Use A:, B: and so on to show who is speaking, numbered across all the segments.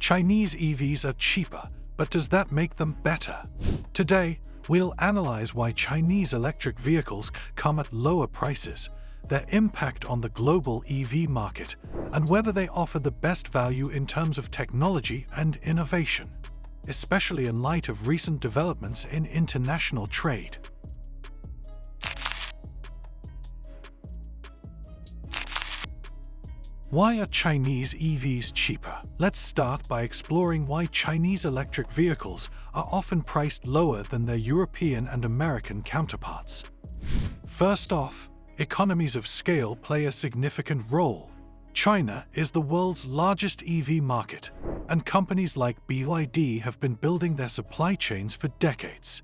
A: Chinese EVs are cheaper, but does that make them better? Today, we'll analyze why Chinese electric vehicles come at lower prices, their impact on the global EV market, and whether they offer the best value in terms of technology and innovation, especially in light of recent developments in international trade. Why are Chinese EVs cheaper? Let's start by exploring why Chinese electric vehicles are often priced lower than their European and American counterparts. First off, economies of scale play a significant role. China is the world's largest EV market, and companies like BYD have been building their supply chains for decades.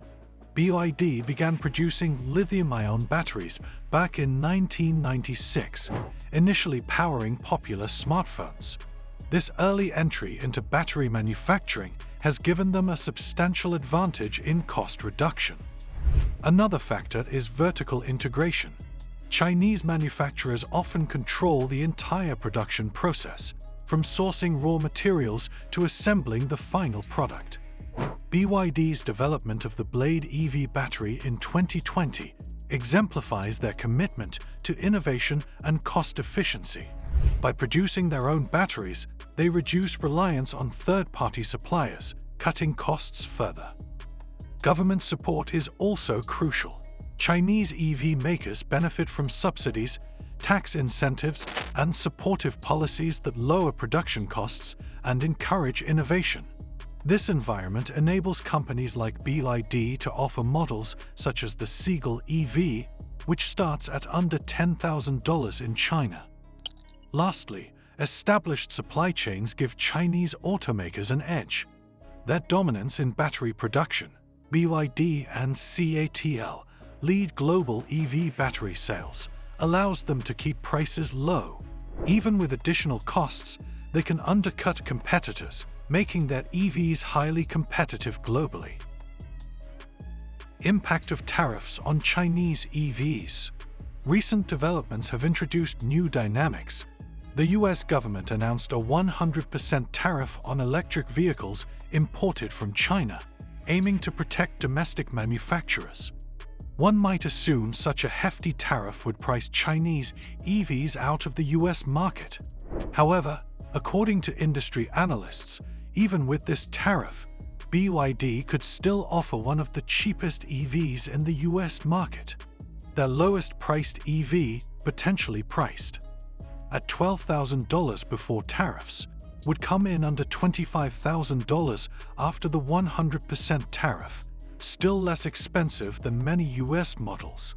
A: BYD began producing lithium-ion batteries back in 1996, initially powering popular smartphones. This early entry into battery manufacturing has given them a substantial advantage in cost reduction. Another factor is vertical integration. Chinese manufacturers often control the entire production process, from sourcing raw materials to assembling the final product. BYD's development of the Blade EV battery in 2020 exemplifies their commitment to innovation and cost efficiency. By producing their own batteries, they reduce reliance on third-party suppliers, cutting costs further. Government support is also crucial. Chinese EV makers benefit from subsidies, tax incentives, and supportive policies that lower production costs and encourage innovation. This environment enables companies like BYD to offer models such as the Seagull EV, which starts at under $10,000 in China. Lastly, established supply chains give Chinese automakers an edge. Their dominance in battery production, BYD and CATL, lead global EV battery sales, allows them to keep prices low. Even with additional costs, they can undercut competitors, making their EVs highly competitive globally. Impact of tariffs on Chinese EVs. Recent developments have introduced new dynamics. The US government announced a 100% tariff on electric vehicles imported from China, aiming to protect domestic manufacturers. One might assume such a hefty tariff would price Chinese EVs out of the US market. However, according to industry analysts, even with this tariff, BYD could still offer one of the cheapest EVs in the US market. Their lowest-priced EV, potentially priced at $12,000 before tariffs, would come in under $25,000 after the 100% tariff, still less expensive than many US models.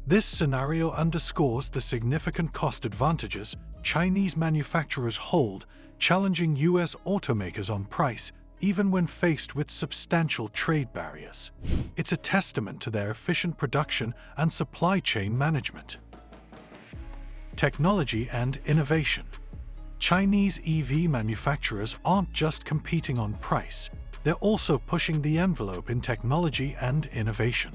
A: This scenario underscores the significant cost advantages Chinese manufacturers hold, challenging US automakers on price even when faced with substantial trade barriers. It's a testament to their efficient production and supply chain management. Technology and innovation. Chinese EV manufacturers aren't just competing on price, they're also pushing the envelope in technology and innovation.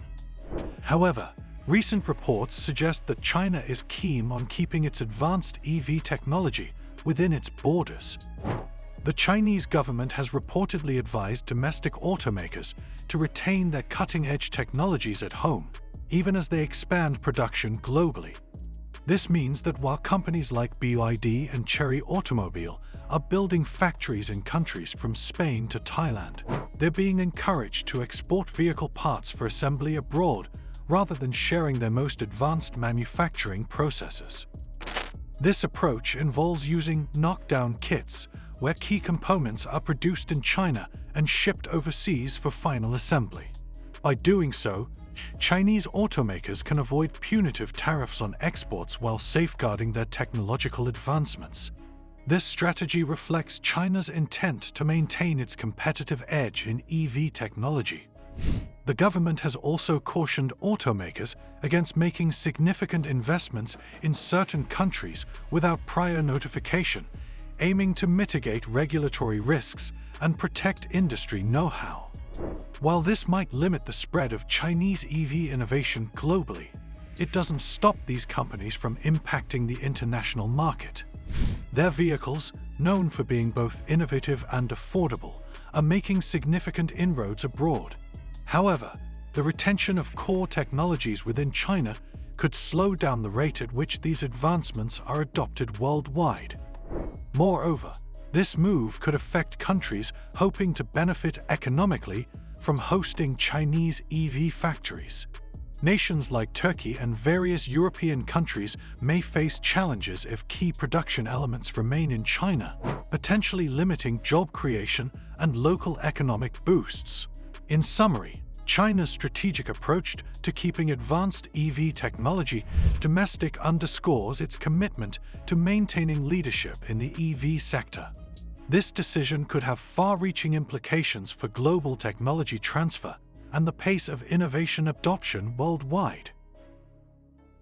A: However, recent reports suggest that China is keen on keeping its advanced EV technology within its borders. The Chinese government has reportedly advised domestic automakers to retain their cutting-edge technologies at home, even as they expand production globally. This means that while companies like BYD and Chery Automobile are building factories in countries from Spain to Thailand, they're being encouraged to export vehicle parts for assembly abroad rather than sharing their most advanced manufacturing processes. This approach involves using knockdown kits, where key components are produced in China and shipped overseas for final assembly. By doing so, Chinese automakers can avoid punitive tariffs on exports while safeguarding their technological advancements. This strategy reflects China's intent to maintain its competitive edge in EV technology. The government has also cautioned automakers against making significant investments in certain countries without prior notification, aiming to mitigate regulatory risks and protect industry know-how. While this might limit the spread of Chinese EV innovation globally, it doesn't stop these companies from impacting the international market. Their vehicles, known for being both innovative and affordable, are making significant inroads abroad. However, the retention of core technologies within China could slow down the rate at which these advancements are adopted worldwide. Moreover, this move could affect countries hoping to benefit economically from hosting Chinese EV factories. Nations like Turkey and various European countries may face challenges if key production elements remain in China, potentially limiting job creation and local economic boosts. In summary, China's strategic approach to keeping advanced EV technology domestic underscores its commitment to maintaining leadership in the EV sector. This decision could have far-reaching implications for global technology transfer and the pace of innovation adoption worldwide.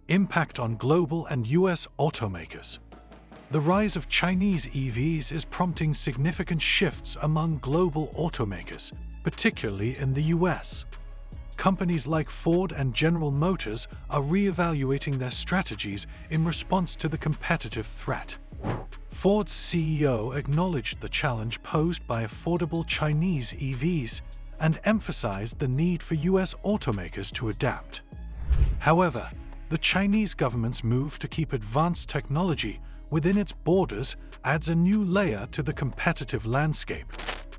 A: Impact on global and U.S. automakers. The rise of Chinese EVs is prompting significant shifts among global automakers, particularly in the U.S. Companies like Ford and General Motors are re-evaluating their strategies in response to the competitive threat. Ford's CEO acknowledged the challenge posed by affordable Chinese EVs and emphasized the need for U.S. automakers to adapt. However, the Chinese government's move to keep advanced technology within its borders adds a new layer to the competitive landscape.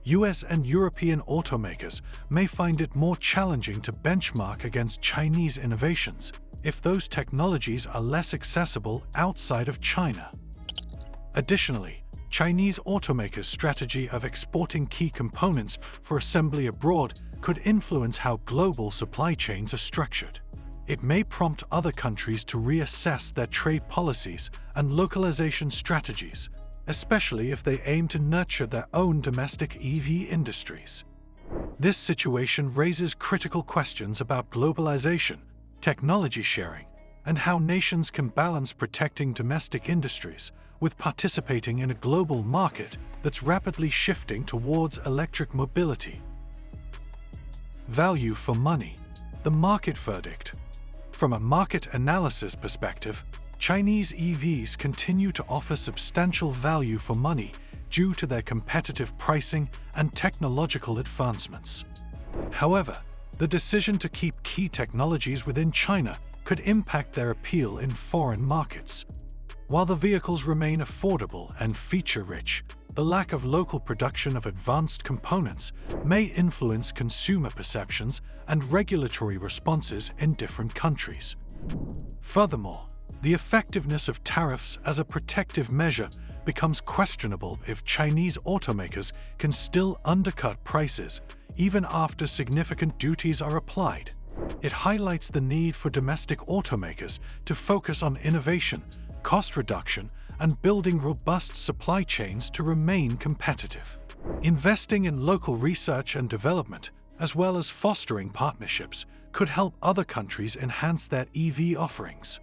A: U.S. and European automakers may find it more challenging to benchmark against Chinese innovations if those technologies are less accessible outside of China. Additionally, Chinese automakers' strategy of exporting key components for assembly abroad could influence how global supply chains are structured. It may prompt other countries to reassess their trade policies and localization strategies, especially if they aim to nurture their own domestic EV industries. This situation raises critical questions about globalization, technology sharing, and how nations can balance protecting domestic industries with participating in a global market that's rapidly shifting towards electric mobility. Value for money. The market verdict. From a market analysis perspective, Chinese EVs continue to offer substantial value for money due to their competitive pricing and technological advancements. However, the decision to keep key technologies within China could impact their appeal in foreign markets. While the vehicles remain affordable and feature-rich, the lack of local production of advanced components may influence consumer perceptions and regulatory responses in different countries. Furthermore, the effectiveness of tariffs as a protective measure becomes questionable if Chinese automakers can still undercut prices even after significant duties are applied. It highlights the need for domestic automakers to focus on innovation, cost reduction, and building robust supply chains to remain competitive. Investing in local research and development, as well as fostering partnerships, could help other countries enhance their EV offerings.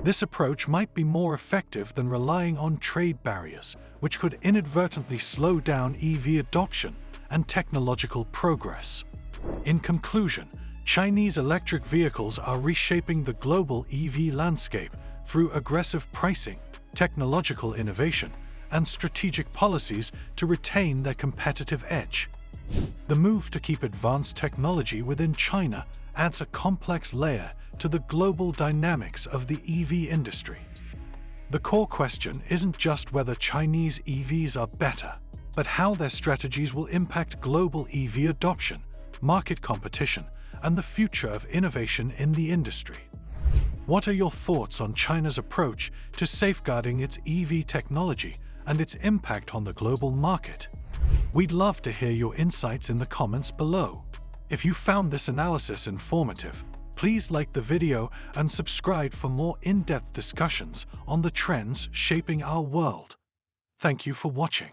A: This approach might be more effective than relying on trade barriers, which could inadvertently slow down EV adoption and technological progress. In conclusion, Chinese electric vehicles are reshaping the global EV landscape through aggressive pricing, technological innovation, and strategic policies to retain their competitive edge. The move to keep advanced technology within China adds a complex layer to the global dynamics of the EV industry. The core question isn't just whether Chinese EVs are better, but how their strategies will impact global EV adoption, market competition, and the future of innovation in the industry. What are your thoughts on China's approach to safeguarding its EV technology and its impact on the global market? We'd love to hear your insights in the comments below. If you found this analysis informative, please like the video and subscribe for more in-depth discussions on the trends shaping our world. Thank you for watching.